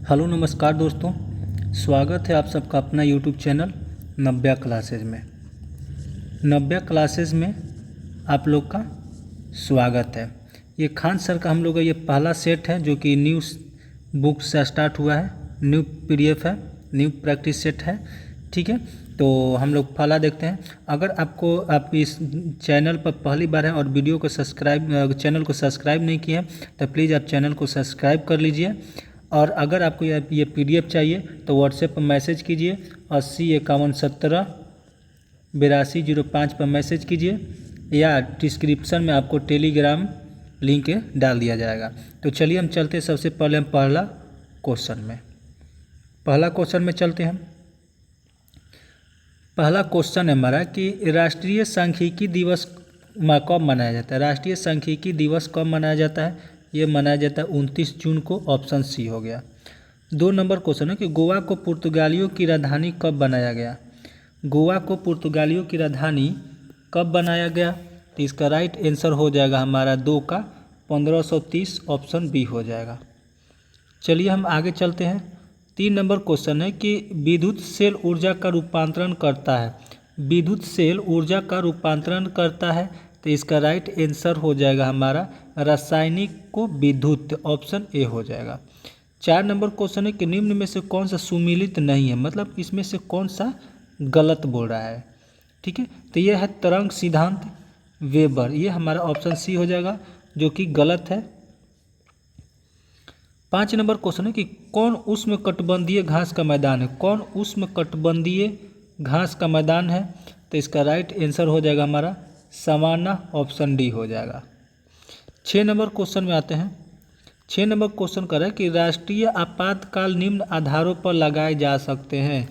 Hello नमस्कार दोस्तों, स्वागत है आप सबका अपना यूट्यूब चैनल नव्या क्लासेज में। नव्या क्लासेज में आप लोग का स्वागत है। ये खान सर का हम लोग का ये पहला सेट है जो कि न्यू बुक से स्टार्ट हुआ है, न्यू पीडीएफ है, न्यू प्रैक्टिस सेट है। ठीक है, तो हम लोग पहला देखते हैं। अगर आप इस चैनल पर पहली बार हैं और वीडियो को चैनल को सब्सक्राइब नहीं किए हैं तो प्लीज़ आप चैनल को सब्सक्राइब कर लीजिए। और अगर आपको ये पीडीएफ चाहिए तो व्हाट्सएप पर मैसेज कीजिए 8051708205 पर मैसेज कीजिए, या डिस्क्रिप्शन में आपको टेलीग्राम लिंक डाल दिया जाएगा। तो चलिए हम चलते हैं, सबसे पहले हम पहला क्वेश्चन में चलते हैं। पहला क्वेश्चन है हमारा कि राष्ट्रीय सांख्यिकी दिवस कब मनाया जाता है। राष्ट्रीय सांख्यिकी दिवस कब मनाया जाता है? ये मनाया जाता है 29 जून को। ऑप्शन सी हो गया। 2 नंबर क्वेश्चन है कि गोवा को पुर्तगालियों की राजधानी कब बनाया गया। गोवा को पुर्तगालियों की राजधानी कब बनाया गया? तो इसका राइट आंसर हो जाएगा हमारा 2 का 1530। ऑप्शन बी हो जाएगा। चलिए हम आगे चलते हैं। 3 नंबर क्वेश्चन है कि विद्युत सेल ऊर्जा का रूपांतरण करता है। विद्युत सेल ऊर्जा का रूपांतरण करता है, तो इसका राइट आंसर हो जाएगा हमारा रासायनिक को विद्युत। ऑप्शन ए हो जाएगा। 4 नंबर क्वेश्चन है कि निम्न में से कौन सा सुमेलित नहीं है, मतलब इसमें से कौन सा गलत बोल रहा है। ठीक है, तो यह है तरंग सिद्धांत वेबर, ये हमारा ऑप्शन सी हो जाएगा जो कि गलत है। 5 नंबर क्वेश्चन है कि कौन उष्णकटिबंधीय घास का मैदान है। कौन उष्णकटिबंधीय घास का मैदान है? तो इसका राइट आंसर हो जाएगा हमारा सवाना। ऑप्शन डी हो जाएगा। 6 नंबर क्वेश्चन में आते हैं। 6 नंबर क्वेश्चन कर रहा है कि राष्ट्रीय आपातकाल निम्न आधारों पर लगाए जा सकते हैं।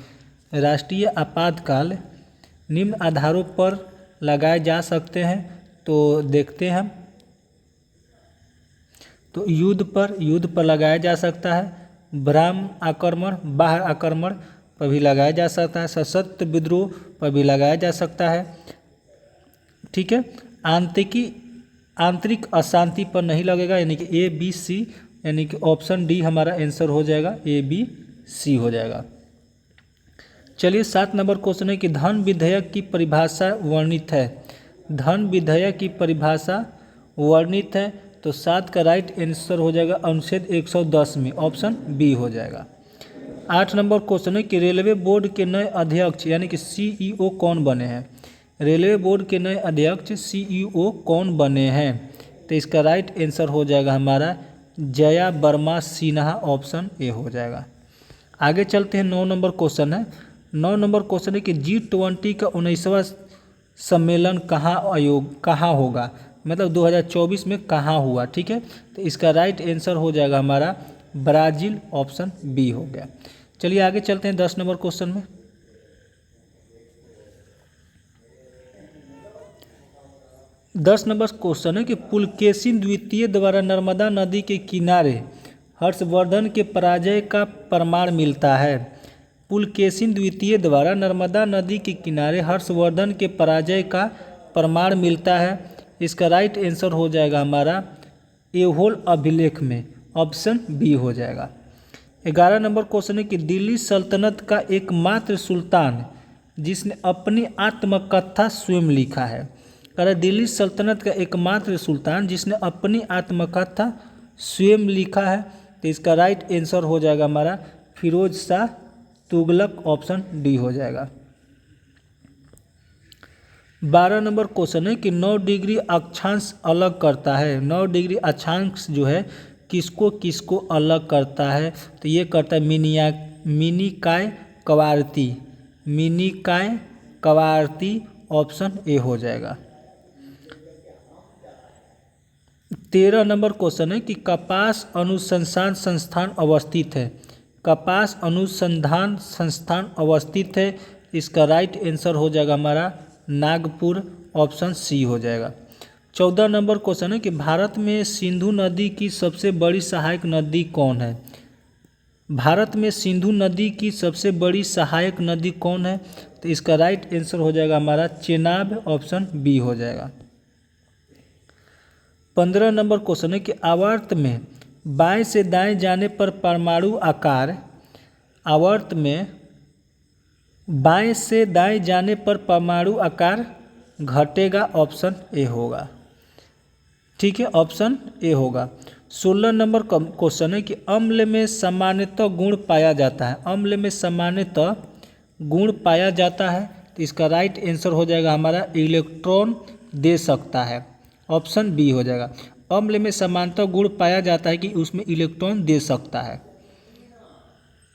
राष्ट्रीय आपातकाल निम्न आधारों पर लगाए जा सकते हैं, तो देखते हैं हम। तो युद्ध पर लगाया जा सकता है, ब्राह्म आक्रमण, बाह्य आक्रमण पर भी लगाया जा सकता है, सशस्त्र विद्रोह पर भी लगाया जा सकता है। ठीक है, आंतरिक अशांति पर नहीं लगेगा, यानी कि ए बी सी, यानी कि ऑप्शन डी हमारा आंसर हो जाएगा, ए बी सी हो जाएगा। चलिए 7 नंबर क्वेश्चन है कि धन विधेयक की परिभाषा वर्णित है। धन विधेयक की परिभाषा वर्णित है, तो 7 का राइट आंसर हो जाएगा अनुच्छेद 110 में। ऑप्शन बी हो जाएगा। 8 नंबर क्वेश्चन है कि रेलवे बोर्ड के नए अध्यक्ष यानी कि सीईओ कौन बने हैं। रेलवे बोर्ड के नए अध्यक्ष सीईओ कौन बने हैं? तो इसका राइट आंसर हो जाएगा हमारा जया वर्मा सिन्हा। ऑप्शन ए हो जाएगा। आगे चलते हैं। 9 नंबर क्वेश्चन है। 9 नंबर क्वेश्चन है कि G20 का 19वां सम्मेलन कहाँ होगा, मतलब 2024 में कहाँ हुआ। ठीक है, तो इसका राइट आंसर हो जाएगा हमारा ब्राज़ील। ऑप्शन बी हो गया। चलिए आगे चलते हैं 10 नंबर क्वेश्चन में। 10 नंबर क्वेश्चन है कि पुलकेशिन द्वितीय द्वारा नर्मदा नदी के किनारे हर्षवर्धन के पराजय का प्रमाण मिलता है। पुलकेशिन द्वितीय द्वारा नर्मदा नदी के किनारे हर्षवर्धन के पराजय का प्रमाण मिलता है। इसका राइट आंसर हो जाएगा हमारा ऐहोल अभिलेख में। ऑप्शन बी हो जाएगा। 11 नंबर क्वेश्चन है कि दिल्ली सल्तनत का एकमात्र सुल्तान जिसने अपनी आत्मकथा स्वयं लिखा है। कह रहा दिल्ली सल्तनत का एकमात्र सुल्तान जिसने अपनी आत्मकथा स्वयं लिखा है, तो इसका राइट आंसर हो जाएगा हमारा फिरोज शाह तुगलक। ऑप्शन डी हो जाएगा। 12 नंबर क्वेश्चन है कि 9 डिग्री अक्षांश अलग करता है। 9 डिग्री अक्षांश जो है किसको किसको अलग करता है? तो ये करता है मिनिकाय कवारती। मिनिकाय कवारती। ऑप्शन ए हो जाएगा। 13 नंबर क्वेश्चन है कि कपास अनुसंधान संस्थान अवस्थित है। कपास अनुसंधान संस्थान अवस्थित है, इसका राइट आंसर हो जाएगा हमारा नागपुर। ऑप्शन सी हो जाएगा। 14 नंबर क्वेश्चन है कि भारत में सिंधु नदी की सबसे बड़ी सहायक नदी कौन है। भारत में सिंधु नदी की सबसे बड़ी सहायक नदी कौन है? तो इसका राइट आंसर हो जाएगा हमारा चेनाब। ऑप्शन बी हो जाएगा। 15 नंबर क्वेश्चन है कि आवर्त में बाएं से दाएं जाने पर परमाणु आकार आवर्त में बाएं से दाएं जाने पर परमाणु आकार घटेगा, ऑप्शन ए होगा। ठीक है, ऑप्शन ए होगा। 16 नंबर क्वेश्चन है कि अम्ल में सामान्यतः गुण पाया जाता है। अम्ल में सामान्यतः गुण पाया जाता है, तो इसका राइट आंसर हो जाएगा हमारा इलेक्ट्रॉन दे सकता है, ऑप्शन बी हो जाएगा। अम्ल में सामान्यतः गुण पाया जाता है कि उसमें इलेक्ट्रॉन दे सकता है।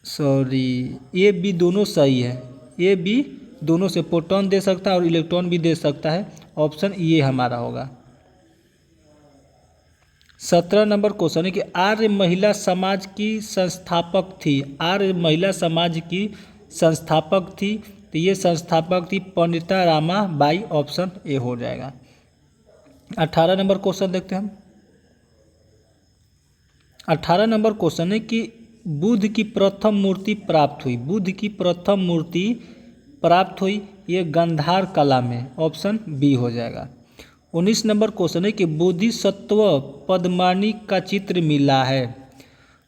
सॉरी, ए बी दोनों सही है, ए बी दोनों से प्रोटॉन दे सकता है और इलेक्ट्रॉन भी दे सकता है, ऑप्शन ये हमारा होगा। 17 नंबर क्वेश्चन है कि आर्य महिला समाज की संस्थापक थी। आर्य महिला समाज की संस्थापक थी, तो ये संस्थापक थी Pandita Rama by, option A हो जाएगा। 18 नंबर क्वेश्चन देखते हैं हम। 18 नंबर क्वेश्चन है कि बुद्ध की प्रथम मूर्ति प्राप्त हुई। बुद्ध की प्रथम मूर्ति प्राप्त हुई, ये गांधार कला में, ऑप्शन बी हो जाएगा। 19 नंबर क्वेश्चन है कि बोधिसत्व पद्मानी का चित्र मिला है।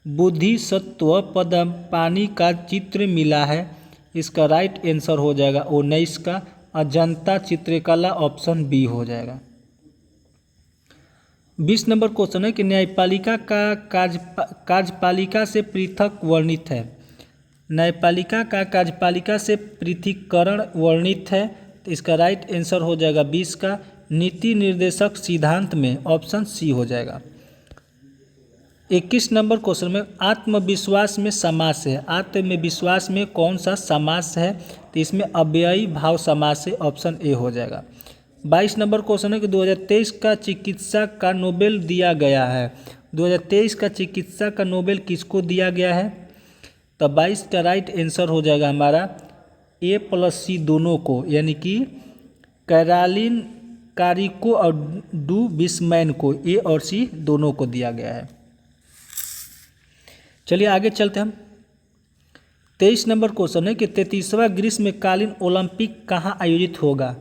बोधिसत्व पद्मानी का चित्र मिला है, इसका राइट आंसर हो जाएगा 19 का अजंता चित्रकला, ऑप्शन बी हो जाएगा। 20 नंबर क्वेश्चन है कि न्यायपालिका का कार्यपालिका से पृथक वर्णित है। न्यायपालिका का कार्यपालिका से पृथकीकरण वर्णित है, तो इसका राइट आंसर हो जाएगा 20 का नीति निर्देशक सिद्धांत में, ऑप्शन सी हो जाएगा। 21 नंबर क्वेश्चन में आत्मविश्वास में समास है। आत्मविश्वास में कौन सा समास है, तो इसमें अव्ययी भाव समास है, ऑप्शन ए हो जाएगा। 22 नंबर क्वेश्चन है कि 2023 का चिकित्सा का नोबेल दिया गया है। 2023 का चिकित्सा का नोबेल किसको दिया गया है, तो 22 का राइट आंसर हो जाएगा हमारा ए प्लस सी दोनों को, यानी कि कैरालिन कारिको और डू बिस्मैन को, ए और सी दोनों को दिया गया है। चलिए आगे चलते हम। 23 नंबर क्वेश्चन है कि 33वां ग्रीष्मकालीन ओलंपिक कहाँ आयोजित होगा।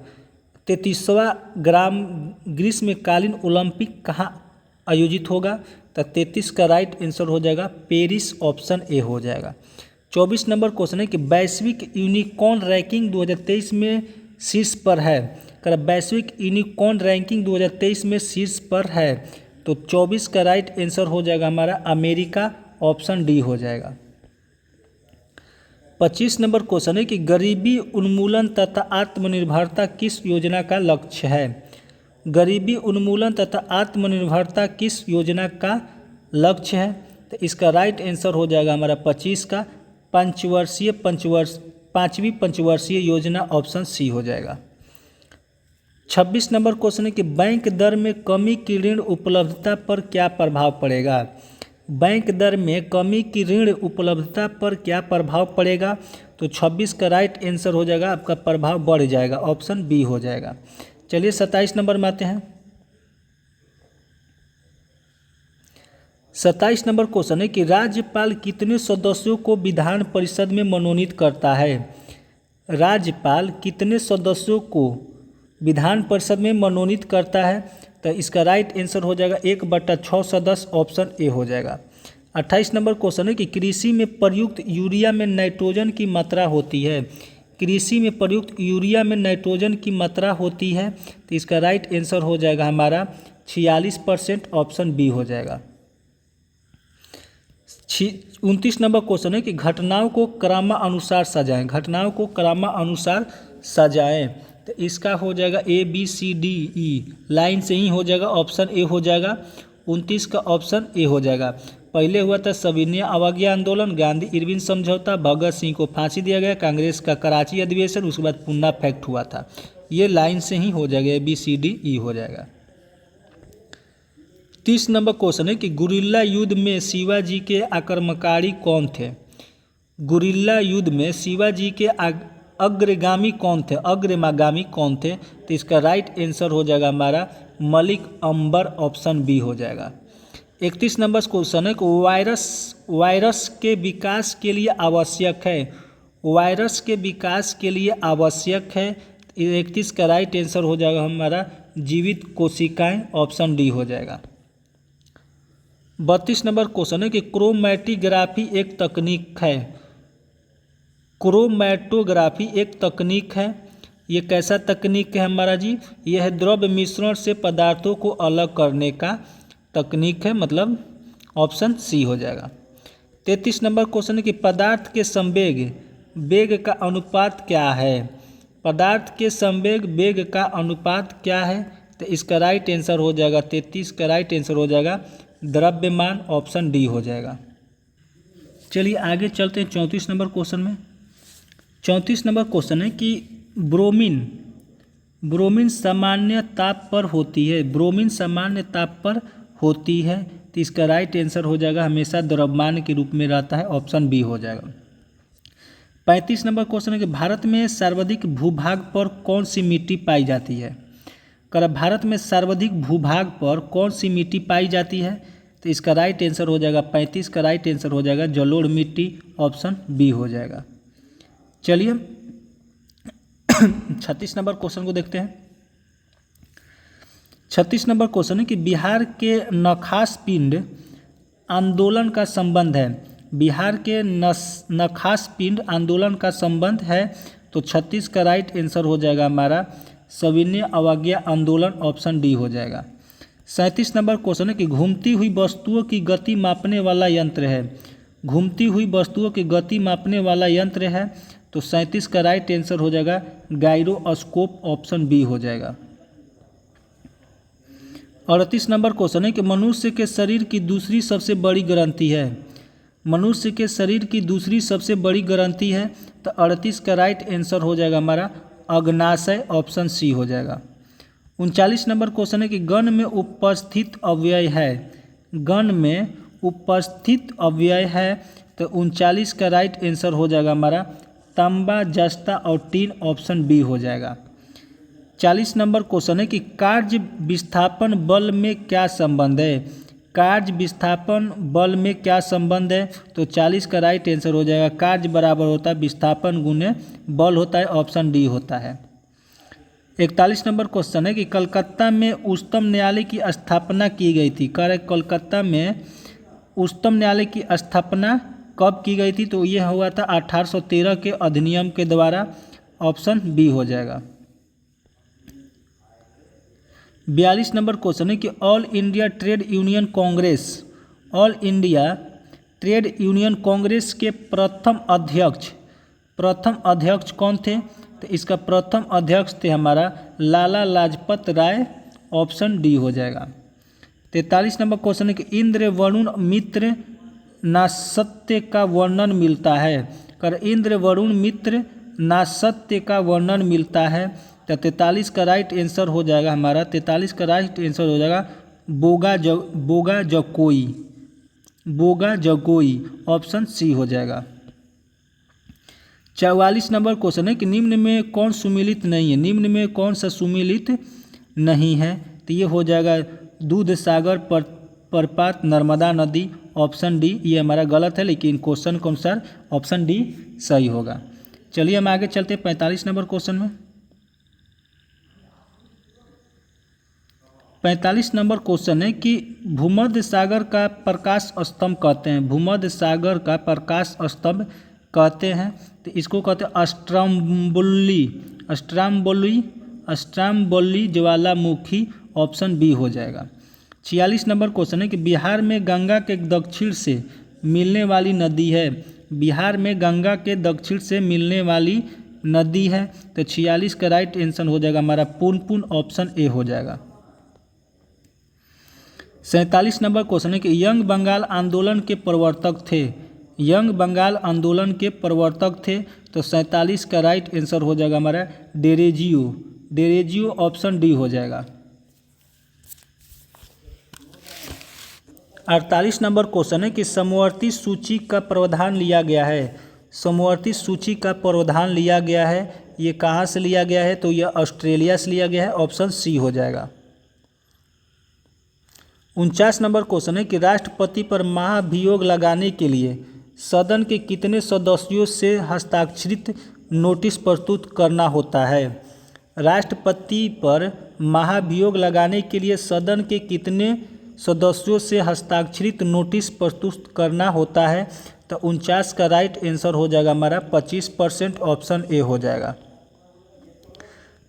33वां ग्रीष्मकालीन ओलंपिक कहाँ आयोजित होगा, तो 33 का राइट आंसर हो जाएगा पेरिस, ऑप्शन ए हो जाएगा। 24 नंबर क्वेश्चन है कि वैश्विक यूनिकॉर्न रैंकिंग 2023 में शीर्ष पर है। अगर वैश्विक यूनिकॉर्न रैंकिंग 2023 में शीर्ष पर है, तो 24 का राइट आंसर हो जाएगा हमारा अमेरिका, ऑप्शन डी हो जाएगा। 25 नंबर क्वेश्चन है कि गरीबी उन्मूलन तथा आत्मनिर्भरता किस योजना का लक्ष्य है। गरीबी उन्मूलन तथा आत्मनिर्भरता किस योजना का लक्ष्य है, तो इसका राइट आंसर हो जाएगा हमारा 25 का पाँचवीं पंचवर्षीय योजना, ऑप्शन सी हो जाएगा। 26 नंबर क्वेश्चन है कि बैंक दर में कमी की ऋण उपलब्धता पर क्या प्रभाव पड़ेगा। बैंक दर में कमी की ऋण उपलब्धता पर क्या प्रभाव पड़ेगा, तो 26 का राइट आंसर हो जाएगा आपका प्रभाव बढ़ जाएगा, ऑप्शन बी हो जाएगा। चलिए 27 नंबर में आते हैं। 27 नंबर क्वेश्चन है कि राज्यपाल कितने सदस्यों को विधान परिषद में मनोनीत करता है। राज्यपाल कितने सदस्यों को विधान परिषद में मनोनीत करता है, तो इसका राइट आंसर हो जाएगा 1/6 सदस्य, ऑप्शन ए हो जाएगा। 28 नंबर क्वेश्चन है कि कृषि में प्रयुक्त यूरिया में नाइट्रोजन की मात्रा होती है। कृषि में प्रयुक्त यूरिया में नाइट्रोजन की मात्रा होती है, तो इसका राइट आंसर हो जाएगा हमारा 46%, ऑप्शन बी हो जाएगा। 29 नंबर क्वेश्चन है कि घटनाओं को क्रमानुसार सजाएं। घटनाओं को क्रमानुसार सजाएं, तो इसका हो जाएगा ABCDE लाइन से ही हो जाएगा, ऑप्शन ए हो जाएगा। 29 का ऑप्शन ए हो जाएगा। पहले हुआ था सविनय अवज्ञा आंदोलन, गांधी इरविन समझौता, भगत सिंह को फांसी दिया गया, कांग्रेस का कराची अधिवेशन, उसके बाद पुन्ना फैक्ट हुआ था। ये लाइन से ही हो जाएगा, ABCDE हो जाएगा। 30 नंबर क्वेश्चन है कि गुरिल्ला युद्ध में शिवाजी के आक्रमणकारी कौन थे। गुरिल्ला युद्ध में शिवाजी के अग्रगामी कौन थे, अग्रगामी कौन थे, तो इसका राइट आंसर हो जाएगा हमारा मलिक अंबर, ऑप्शन बी हो जाएगा। 31 नंबर क्वेश्चन है कि वायरस के विकास के लिए आवश्यक है। वायरस के विकास के लिए आवश्यक है, 31 का राइट आंसर हो जाएगा हमारा जीवित कोशिकाएं, ऑप्शन डी हो जाएगा। 32 नंबर क्वेश्चन है कि क्रोमैटिग्राफी एक तकनीक है। क्रोमैटोग्राफी एक तकनीक है। ये कैसा तकनीक है हमारा जी? यह है द्रव्य मिश्रण से पदार्थों को अलग करने का तकनीक है, मतलब ऑप्शन सी हो जाएगा। 33 नंबर क्वेश्चन है कि पदार्थ के संवेग वेग का अनुपात क्या है? पदार्थ के संवेग वेग का अनुपात क्या है? तो इसका राइट आंसर हो जाएगा 33 का राइट आंसर हो जाएगा द्रव्यमान, ऑप्शन डी हो जाएगा। चलिए आगे चलते हैं 34 नंबर क्वेश्चन में। 34 नंबर क्वेश्चन है कि ब्रोमीन सामान्य ताप पर होती है। ब्रोमीन सामान्य ताप पर होती है, तो इसका राइट आंसर हो जाएगा हमेशा द्रव्यमान के रूप में रहता है, ऑप्शन बी हो जाएगा। 35 नंबर क्वेश्चन है कि भारत में सर्वाधिक भूभाग पर कौन सी मिट्टी पाई जाती है? कर भारत में सर्वाधिक भूभाग पर कौन सी मिट्टी पाई जाती है? तो इसका राइट आंसर हो जाएगा 35 का राइट आंसर हो जाएगा जलोढ़ मिट्टी, ऑप्शन बी हो जाएगा। चलिए 36 नंबर क्वेश्चन को देखते हैं। 36 नंबर क्वेश्चन है कि बिहार के नखास पिंड आंदोलन का संबंध है। बिहार के नखास पिंड आंदोलन का संबंध है, तो 36 का राइट आंसर हो जाएगा हमारा सविनय अवज्ञा आंदोलन, ऑप्शन डी हो जाएगा। 37 नंबर क्वेश्चन है कि घूमती हुई वस्तुओं की गति मापने वाला यंत्र है। घूमती हुई वस्तुओं की गति मापने वाला यंत्र है, तो 37 का राइट आंसर हो जाएगा गायरोस्कोप, ऑप्शन बी हो जाएगा। 38 नंबर क्वेश्चन है कि मनुष्य के शरीर की दूसरी सबसे बड़ी ग्रंथि है। मनुष्य के शरीर की दूसरी सबसे बड़ी ग्रंथि है, तो 38 का राइट आंसर हो जाएगा हमारा अग्नाशय, ऑप्शन सी हो जाएगा। 39 नंबर क्वेश्चन है कि गण में उपस्थित अव्यय है। गण में उपस्थित अव्यय है, तो 39 का राइट आंसर हो जाएगा हमारा तांबा, जस्ता और टीन, ऑप्शन बी हो जाएगा। 40 नंबर क्वेश्चन है कि कार्य विस्थापन बल में क्या संबंध है? कार्य विस्थापन बल में क्या संबंध है? तो 40 का राइट आंसर हो जाएगा कार्य बराबर होता है विस्थापन गुने बल होता है, ऑप्शन डी होता है। 41 नंबर क्वेश्चन है कि कलकत्ता में उच्चतम न्यायालय की स्थापना की गई थी। कलकत्ता में उच्चतम न्यायालय की स्थापना कब की गई थी? तो यह हुआ था 1813 के अधिनियम के द्वारा, ऑप्शन बी हो जाएगा। 42 नंबर क्वेश्चन है कि all India trade union Congress, all India trade union Congress के प्रथम अध्यक्ष कौन थे? तो इसका प्रथम अध्यक्ष थे हमारा लाला लाजपत राय, ऑप्शन डी हो जाएगा। 43 नंबर क्वेश्चन है कि इंद्र वरुण मित्र नासत्य का वर्णन मिलता है। कर इंद्र वरुण मित्र नासत्य का वर्णन मिलता है, तो 43 का राइट आंसर हो जाएगा हमारा 43 का राइट आंसर हो जाएगा बोगा जगोई, ऑप्शन सी हो जाएगा। 44 नंबर क्वेश्चन है कि निम्न में कौन सुमेलित नहीं है? निम्न में कौन सा सुमेलित नहीं है? तो ये हो जाएगा दूध सागर प्रपात नर्मदा नदी, ऑप्शन डी। ये हमारा गलत है, लेकिन क्वेश्चन के अनुसार ऑप्शन डी सही होगा। चलिए हम आगे चलते हैं 45 नंबर क्वेश्चन में। 45 नंबर क्वेश्चन है कि भूमध्य सागर का प्रकाश स्तंभ कहते हैं। भूमध्य सागर का प्रकाश स्तंभ कहते हैं, तो इसको कहते हैं अस्ट्राम्बोली ज्वालामुखी, ऑप्शन बी हो जाएगा। 46 नंबर क्वेश्चन है कि बिहार में गंगा के दक्षिण से मिलने वाली नदी है। बिहार में गंगा के दक्षिण से मिलने वाली नदी है, तो 46 का राइट आंसर हो जाएगा हमारा पुनपुन, ऑप्शन ए हो जाएगा। 47 नंबर क्वेश्चन है कि यंग बंगाल आंदोलन के प्रवर्तक थे। यंग बंगाल आंदोलन के प्रवर्तक थे, तो 47 का राइट आंसर हो जाएगा हमारा डेरेजियो, ऑप्शन डी हो जाएगा। 48 नंबर क्वेश्चन है कि समवर्ती सूची का प्रावधान लिया गया है। समवर्ती सूची का प्रावधान लिया गया है, ये कहाँ से लिया गया है? तो यह ऑस्ट्रेलिया से लिया गया है, ऑप्शन सी हो जाएगा। 49 नंबर क्वेश्चन है कि राष्ट्रपति पर महाभियोग लगाने के लिए सदन के कितने सदस्यों से हस्ताक्षरित नोटिस प्रस्तुत करना होता है? राष्ट्रपति पर महाभियोग लगाने के लिए सदन के कितने सदस्यों से हस्ताक्षरित नोटिस प्रस्तुत करना होता है। तो 49 का राइट आंसर हो जाएगा हमारा 25%, ऑप्शन ए हो जाएगा।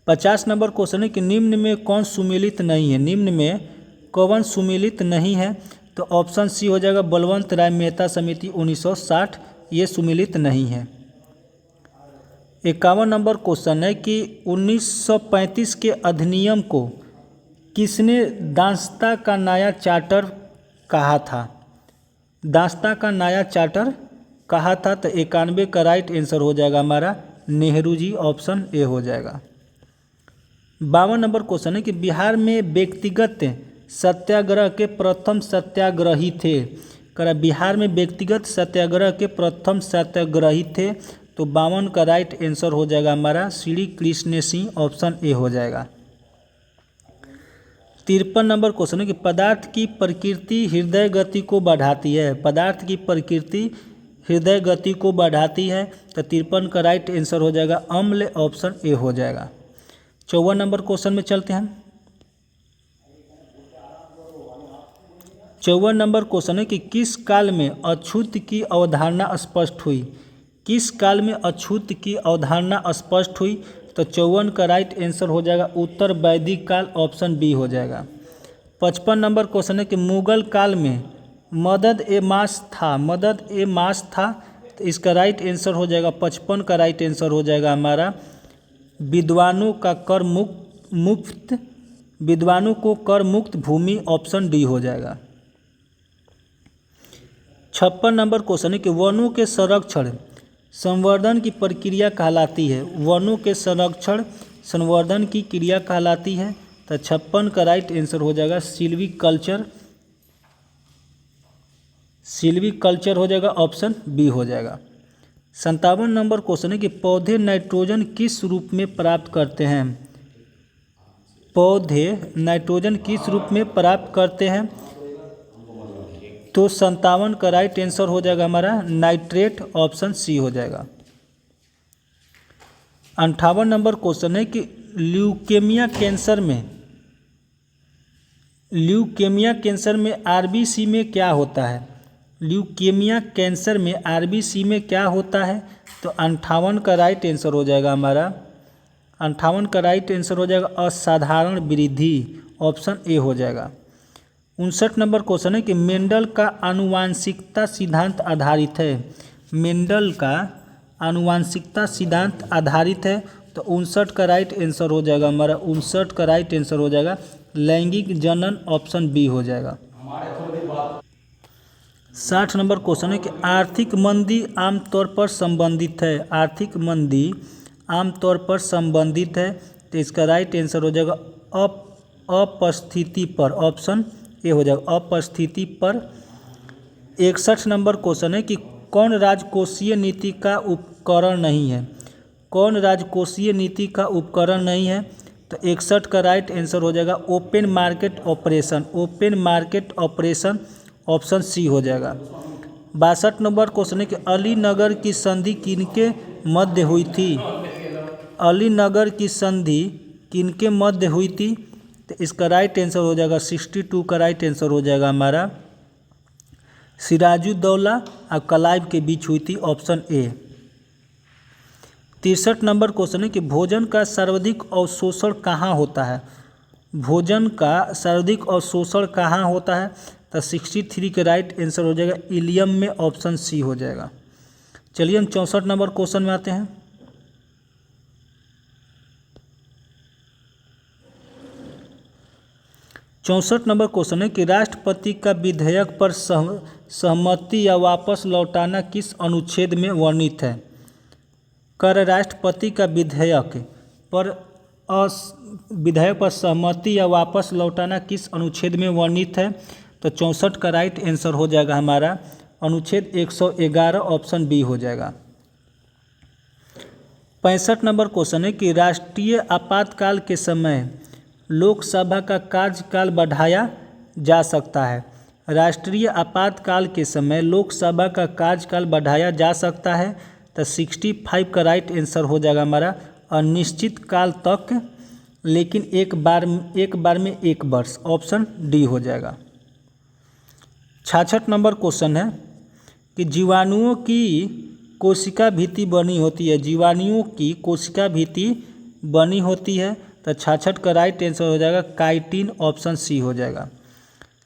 50 नंबर क्वेश्चन है कि निम्न में कौन सुमेलित नहीं है। निम्न में कौन सुमेलित नहीं है? तो ऑप्शन सी हो जाएगा बलवंत राय मेहता समिति 1960, ये सुमेलित नहीं है। 51 नंबर क्वेश्चन है कि 1935 के अधिनियम को किसने दांस्ता का नया चार्टर कहा था? दांस्ता का नया चार्टर कहा था। तो 91 का राइट आंसर हो जाएगा हमारा नेहरू जी, ऑप्शन ए हो जाएगा। 52 नंबर क्वेश्चन है कि बिहार में व्यक्तिगत सत्याग्रह के प्रथम सत्याग्रही थे। बिहार में व्यक्तिगत सत्याग्रह के प्रथम सत्याग्रही थे। तो 52 का राइट आंसर हो जाएगा हमारा श्री कृष्ण सिंह, ऑप्शन ए हो जाएगा। 53 नंबर क्वेश्चन है कि पदार्थ की प्रकृति हृदय गति को बढ़ाती है। पदार्थ की प्रकृति हृदय गति को बढ़ाती है। तो 53 का राइट आंसर हो जाएगा अम्ल, ऑप्शन ए हो जाएगा। 54 नंबर क्वेश्चन में चलते हैं। 54 नंबर क्वेश्चन है कि किस काल में अछूत की अवधारणा स्पष्ट हुई? किस काल में अछूत की अवधारणा स्पष्ट हुई? तो 54 का राइट आंसर हो जाएगा उत्तर वैदिक काल, ऑप्शन बी हो जाएगा। 55 नंबर क्वेश्चन है कि मुगल काल में मदद ए मास था। मदद ए मास था। तो इसका राइट आंसर हो जाएगा 55 का राइट आंसर हो जाएगा हमारा विद्वानों का कर मुक्त, विद्वानों को कर मुक्त भूमि, ऑप्शन डी हो जाएगा। 56 नंबर क्वेश्चन है कि वनों के संरक्षण संवर्धन की प्रक्रिया कहलाती है। वनों के संरक्षण संवर्धन की क्रिया कहलाती है। तो 56 का राइट आंसर हो जाएगा सिल्वीकल्चर, सिल्वीकल्चर हो जाएगा, ऑप्शन बी हो जाएगा। 57 नंबर क्वेश्चन है कि पौधे नाइट्रोजन किस रूप में प्राप्त करते हैं? पौधे नाइट्रोजन किस रूप में प्राप्त करते हैं? तो 57 का राइट आंसर हो जाएगा हमारा नाइट्रेट, ऑप्शन सी हो जाएगा। 58 नंबर क्वेश्चन है कि ल्यूकेमिया कैंसर में आरबीसी में क्या होता है? ल्यूकेमिया कैंसर में आरबीसी में क्या होता है? तो 58 का राइट आंसर हो जाएगा हमारा 58 का राइट आंसर हो जाएगा असाधारण वृद्धि, ऑप्शन ए हो जाएगा। 59 नंबर क्वेश्चन है कि मेंडल का आनुवांशिकता सिद्धांत आधारित है। मेंडल का आनुवांशिकता सिद्धांत आधारित है। तो 59 का राइट आंसर हो जाएगा हमारा 59 का राइट आंसर हो जाएगा लैंगिक जनन, ऑप्शन बी हो जाएगा। 60 नंबर क्वेश्चन है कि आर्थिक मंदी आमतौर पर संबंधित है। आर्थिक मंदी आमतौर पर संबंधित है। तो इसका राइट आंसर हो जाएगा अपस्थिति पर, ऑप्शन ए हो जाएगा अपस्थिति पर। 61 नंबर क्वेश्चन है कि कौन राजकोषीय नीति का उपकरण नहीं है? कौन राजकोषीय नीति का उपकरण नहीं है? तो 61 का राइट आंसर हो जाएगा open market operation, open market operation, option C हो जाएगा। 62 नंबर क्वेश्चन है कि अलीनगर की संधि किनके मध्य हुई थी? अलीनगर की संधि किनके मध्य हुई थी? तो इसका राइट आंसर हो जाएगा 62 का राइट आंसर हो जाएगा हमारा सिराजुद्दौला और क्लाइव के बीच हुई थी, ऑप्शन ए। 63 नंबर क्वेश्चन है कि भोजन का सर्वाधिक अवशोषण कहाँ होता है? भोजन का सर्वाधिक अवशोषण कहाँ होता है? तो 63 का राइट आंसर हो जाएगा इलियम में, ऑप्शन सी हो जाएगा। चलिए हम 64 नंबर क्वेश्चन में आते हैं। 64 नंबर क्वेश्चन है कि राष्ट्रपति का विधेयक पर सहमति या वापस लौटाना किस अनुच्छेद में वर्णित है? कर राष्ट्रपति का विधेयक पर सहमति या वापस लौटाना किस अनुच्छेद में वर्णित है? तो 64 का राइट आंसर हो जाएगा हमारा अनुच्छेद 111, ऑप्शन बी हो जाएगा। 65 नंबर क्वेश्चन है कि राष्ट्रीय आपातकाल के समय लोकसभा का कार्यकाल बढ़ाया जा सकता है। राष्ट्रीय आपातकाल के समय लोकसभा का कार्यकाल बढ़ाया जा सकता है। तो 65 का राइट आंसर हो जाएगा हमारा अनिश्चित काल तक, लेकिन एक बार में 1 वर्ष, ऑप्शन डी हो जाएगा। 66 नंबर क्वेश्चन है कि जीवाणुओं की कोशिका भित्ति बनी होती है, जीवाणुओं की कोशिका भित्ति बनी होती है। तो 66 का राइट आंसर हो जाएगा काइटिन, ऑप्शन सी हो जाएगा।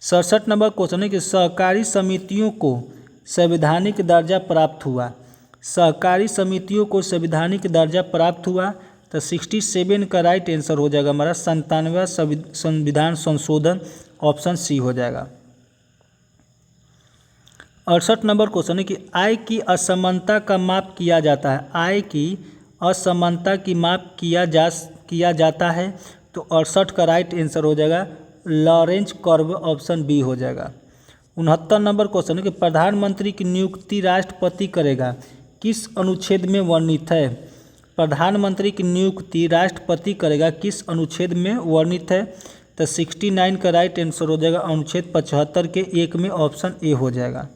67 नंबर क्वेश्चन है कि सहकारी समितियों को संवैधानिक दर्जा प्राप्त हुआ, सहकारी समितियों को संवैधानिक दर्जा प्राप्त हुआ। तो 67 का राइट आंसर हो जाएगा हमारा 97वां संविधान संशोधन, ऑप्शन सी हो जाएगा। 68 नंबर क्वेश्चन है कि आय की असमानता का माप किया जाता है, आय की असमानता की माप किया जाता है। तो 68 का राइट आंसर हो जाएगा लॉरेंज कर्व, ऑप्शन बी हो जाएगा। 69 नंबर क्वेश्चन है कि प्रधानमंत्री की नियुक्ति राष्ट्रपति करेगा, किस अनुच्छेद में वर्णित है? प्रधानमंत्री की नियुक्ति राष्ट्रपति करेगा, किस अनुच्छेद में वर्णित है? तो 69 का राइट आंसर हो जाएगा अनुच्छेद 75 के 1 में, ऑप्शन ए हो जाएगा।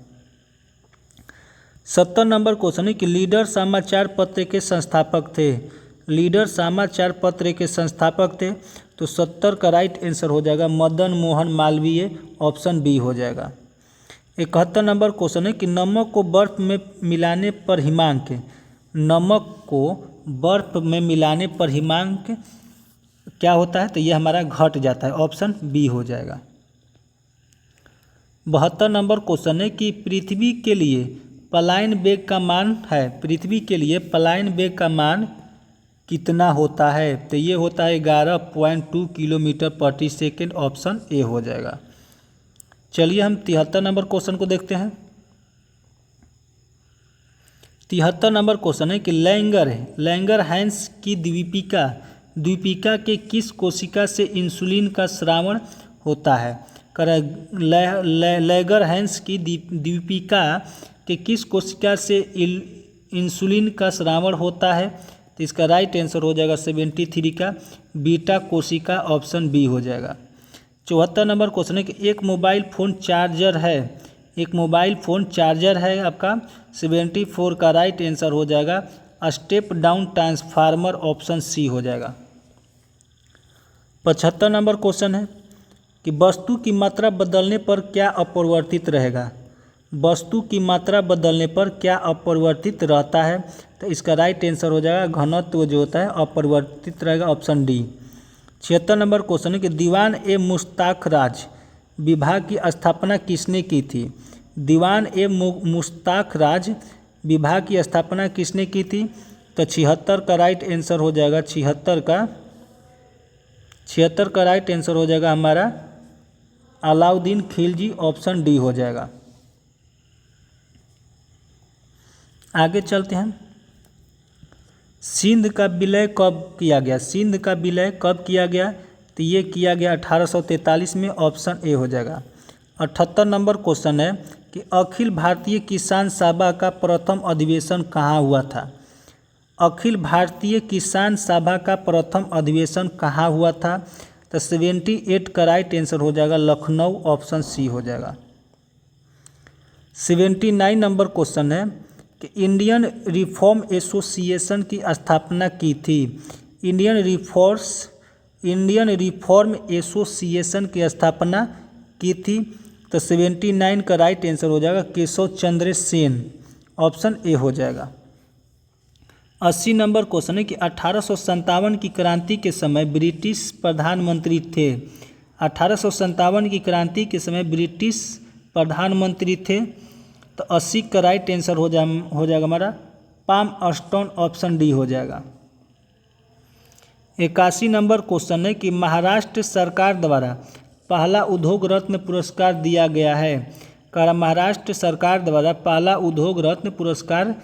70 नंबर क्वेश्चन है कि लीडर समाचार पत्र के संस्थापक थे, लीडर समाचार पत्र के संस्थापक थे। तो 70 का राइट आंसर हो जाएगा मदन मोहन मालवीय, ऑप्शन बी हो जाएगा। 71 नंबर क्वेश्चन है कि नमक को बर्फ में मिलाने पर हिमांक, नमक को बर्फ में मिलाने पर हिमांक क्या होता है? तो ये हमारा घट जाता है, ऑप्शन बी हो जाएगा। 72 नंबर क्वेश्चन है कि पृथ्वी के लिए पलायन वेग का मान है, पृथ्वी के लिए पलायन वेग का मान कितना होता है? तो ये होता है 11.2 किलोमीटर प्रति सेकेंड, ऑप्शन ए हो जाएगा। चलिए हम 73 नंबर क्वेश्चन को देखते हैं। 73 नंबर क्वेश्चन है कि लैंगरहैंस की द्वीपिका के किस कोशिका से इंसुलिन का स्रावण होता है? लैंगरहैंस की द्वीपिका के किस कोशिका से इंसुलिन का स्रावण होता है? तो इसका राइट आंसर हो जाएगा 73 का बीटा कोशिका, ऑप्शन बी हो जाएगा। 74 नंबर क्वेश्चन है कि एक मोबाइल फ़ोन चार्जर है, एक मोबाइल फ़ोन चार्जर है आपका। 74 का राइट आंसर हो जाएगा step down transformer, option C हो जाएगा। 75 नंबर क्वेश्चन है कि वस्तु की मात्रा बदलने पर क्या अपरिवर्तित रहेगा? वस्तु की मात्रा बदलने पर क्या अपरिवर्तित रहता है? तो इसका राइट आंसर हो जाएगा घनत्व जो होता है अपरिवर्तित रहेगा, ऑप्शन डी। 76 नंबर क्वेश्चन है कि दीवान ए मुश्ताक राज विभाग की स्थापना किसने की थी? दीवान ए मुश्ताक राज विभाग की स्थापना किसने की थी? तो 76 का राइट आंसर हो जाएगा 76 का राइट आंसर हो जाएगा हमारा अलाउद्दीन खिलजी, ऑप्शन डी हो जाएगा। आगे चलते हैं। सिंध का विलय कब किया गया? सिंध का विलय कब किया गया? तो ये किया गया 1843 में, ऑप्शन ए हो जाएगा। 78 नंबर क्वेश्चन है कि अखिल भारतीय किसान सभा का प्रथम अधिवेशन कहाँ हुआ था? अखिल भारतीय किसान सभा का प्रथम अधिवेशन कहाँ हुआ था? तो 78 का राइट आंसर हो जाएगा लखनऊ, ऑप्शन सी हो जाएगा। 79 नंबर क्वेश्चन है कि इंडियन रिफॉर्म एसोसिएशन की स्थापना की थी। इंडियन रिफॉर्म एसोसिएशन की स्थापना की थी। तो 79 का राइट आंसर हो जाएगा केशव चंद्र सेन, ऑप्शन ए हो जाएगा। 80 नंबर क्वेश्चन है कि 1857 की क्रांति के समय ब्रिटिश प्रधानमंत्री थे। 1857 की क्रांति के समय ब्रिटिश प्रधानमंत्री थे। तो 80 का राइट आंसर हो जाएगा हमारा पामस्टोन, ऑप्शन डी हो जाएगा। 81 नंबर क्वेश्चन है कि महाराष्ट्र सरकार द्वारा पहला उद्योग रत्न पुरस्कार दिया गया है। महाराष्ट्र सरकार द्वारा पहला उद्योग रत्न पुरस्कार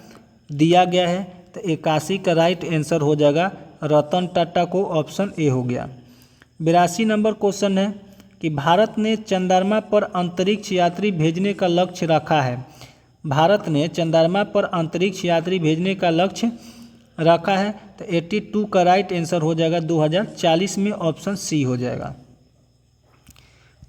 दिया गया है। तो 81 का राइट आंसर हो जाएगा रतन टाटा को, ऑप्शन ए हो गया। 82 नंबर क्वेश्चन है कि भारत ने चंद्रमा पर अंतरिक्ष यात्री भेजने का लक्ष्य रखा है। भारत ने चंद्रमा पर अंतरिक्ष यात्री भेजने का लक्ष्य रखा है। तो 82 का राइट आंसर हो जाएगा 2040 में, ऑप्शन सी हो जाएगा।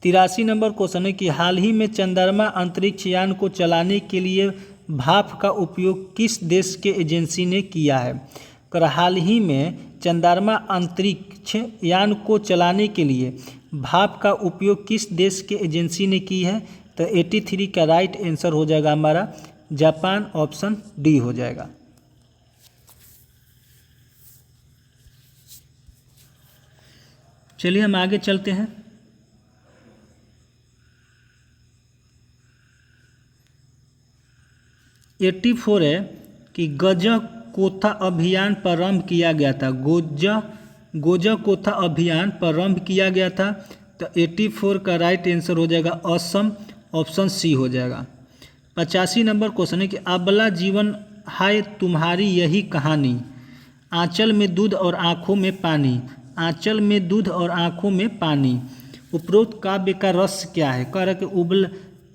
83 नंबर क्वेश्चन है कि हाल ही में चंद्रमा अंतरिक्ष यान को चलाने के लिए भाप का उपयोग किस देश के एजेंसी ने किया है? हाल ही में चंद्रमा अंतरिक्ष यान को चलाने के लिए भाप का उपयोग किस देश के एजेंसी ने की है? तो 83 का राइट आंसर हो जाएगा हमारा जापान, ऑप्शन डी हो जाएगा। चलिए हम आगे चलते हैं। एट्टी 84 है कि गजकोथा अभियान प्रारंभ किया गया था। गोजकोथा अभियान प्रारंभ किया गया था, तो 84 का राइट आंसर हो जाएगा असम, ऑप्शन सी हो जाएगा। 85 नंबर क्वेश्चन है कि अबला जीवन हाय तुम्हारी यही कहानी, आंचल में दूध और आँखों में पानी, आंचल में दूध और आँखों में पानी, उपरोक्त काव्य का रस क्या है? कह रहा कि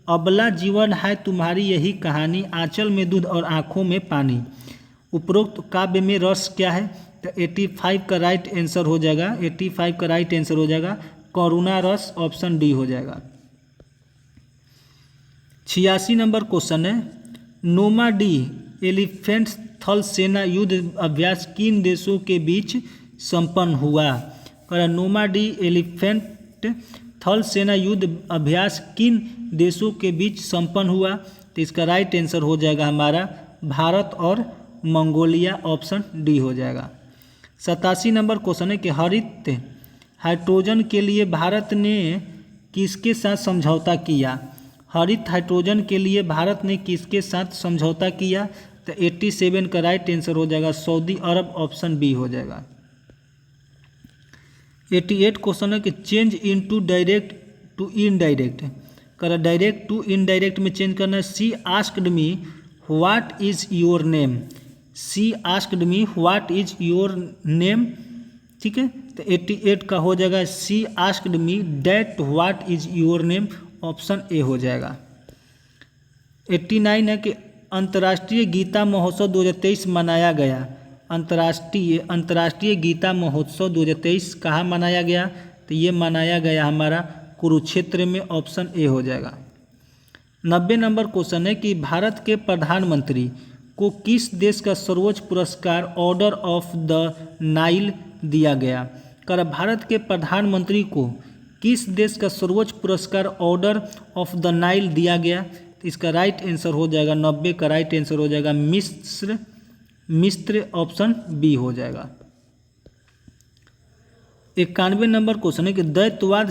अबला जीवन है तुम्हारी यही कहानी, आंचल में दूध और आँखों में पानी, उपरोक्त काव्य में रस क्या है? तो 85 का राइट आंसर हो जाएगा, 85 का राइट आंसर हो जाएगा करुणा रस, ऑप्शन डी हो जाएगा। 86 नंबर क्वेश्चन है नोमाडी एलिफेंट थल सेना युद्ध अभ्यास किन देशों के बीच संपन्न हुआ? नोमाडी एलिफेंट थल सेना युद्ध अभ्यास किन देशों के बीच संपन्न हुआ? तो इसका राइट आंसर हो जाएगा हमारा भारत और मंगोलिया, ऑप्शन डी हो जाएगा। 87 नंबर क्वेश्चन है कि हरित हाइड्रोजन के लिए भारत ने किसके साथ समझौता किया? हरित हाइड्रोजन के लिए भारत ने किसके साथ समझौता किया? तो 87 का राइट आंसर हो जाएगा सऊदी अरब, ऑप्शन बी हो जाएगा। 88 क्वेश्चन है कि change into direct to indirect, direct to indirect में चेंज करना है। She asked me what is your name, she asked me what is your name, ठीक है। तो 88 का हो जाएगा she asked me that what is your name, option A हो जाएगा। 89 है कि अंतर्राष्ट्रीय गीता महोत्सव 2023 मनाया गया। अंतर्राष्ट्रीय गीता महोत्सव 2023 कहाँ मनाया गया? तो ये मनाया गया हमारा कुरुक्षेत्र में, ऑप्शन ए हो जाएगा। 90 नंबर क्वेश्चन है कि भारत के प्रधानमंत्री को किस देश का सर्वोच्च पुरस्कार ऑर्डर ऑफ द नाइल दिया गया? भारत के प्रधानमंत्री को किस देश का सर्वोच्च पुरस्कार ऑर्डर ऑफ द नाइल दिया गया? तो इसका राइट आंसर हो जाएगा 90 का राइट आंसर हो जाएगा मिस्र, ऑप्शन बी हो जाएगा। 91 नंबर क्वेश्चन है कि द्वैतवाद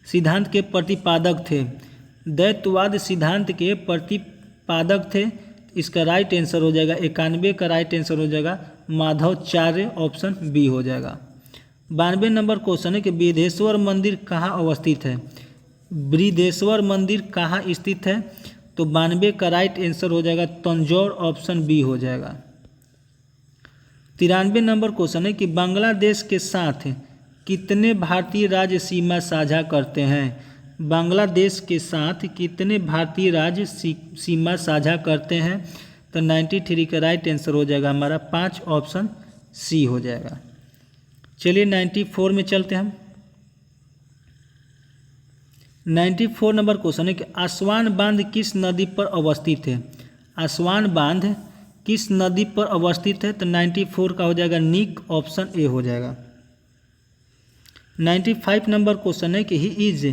सिद्धांत के प्रतिपादक थे। द्वैतवाद सिद्धांत के प्रतिपादक थे, इसका राइट आंसर हो जाएगा 91 का राइट आंसर हो जाएगा माधवाचार्य, ऑप्शन बी हो जाएगा। 92 नंबर क्वेश्चन है कि बृहदेश्वर मंदिर कहाँ अवस्थित है? बृहदेश्वर मंदिर कहाँ स्थित है? तो 92 का राइट आंसर हो जाएगा तंजौर, ऑप्शन बी हो जाएगा। 93 नंबर क्वेश्चन है कि बांग्लादेश के साथ कितने भारतीय राज्य सीमा साझा करते हैं? बांग्लादेश के साथ कितने भारतीय राज्य सीमा साझा करते हैं? तो 93 का राइट आंसर हो जाएगा हमारा 5, ऑप्शन सी हो जाएगा। चलिए 94 में चलते हैं हम। 94 नंबर क्वेश्चन है कि आसवान बांध किस नदी पर अवस्थित है? आसवान बांध किस नदी पर अवस्थित है? तो 94 का हो जाएगा नीक, ऑप्शन ए हो जाएगा। 95 नंबर क्वेश्चन है कि ही इज,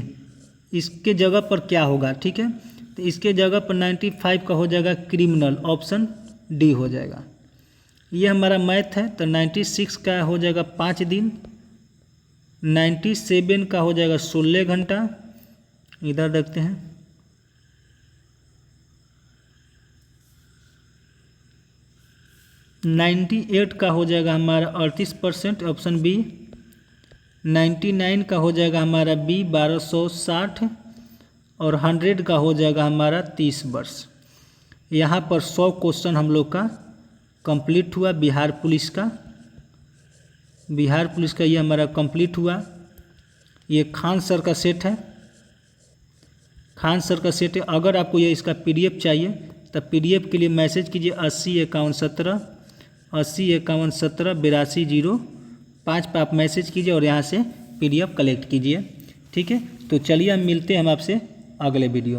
इसके जगह पर क्या होगा? ठीक है, तो इसके जगह पर 95 का हो जाएगा क्रिमिनल, ऑप्शन डी हो जाएगा। ये हमारा मैथ है, तो 96 का हो जाएगा 5 दिन, 97 का हो जाएगा 16 घंटा, इधर देखते हैं 98 का हो जाएगा हमारा 38%, ऑप्शन बी। 99 का हो जाएगा हमारा बी 1260, और 100 का हो जाएगा हमारा 30 वर्ष। यहाँ पर 100 क्वेश्चन हम लोग का कंप्लीट हुआ। बिहार पुलिस का ये हमारा कंप्लीट हुआ। ये खान सर का सेट है, खान सर का सेट है। अगर आपको ये इसका PDF चाहिए तो PDF के लिए मैसेज कीजिए 805117 8205 पर आप मैसेज कीजिए और यहाँ से PDF कलेक्ट कीजिए। ठीक है, तो चलिए हम मिलते हैं हम आपसे अगले वीडियो में।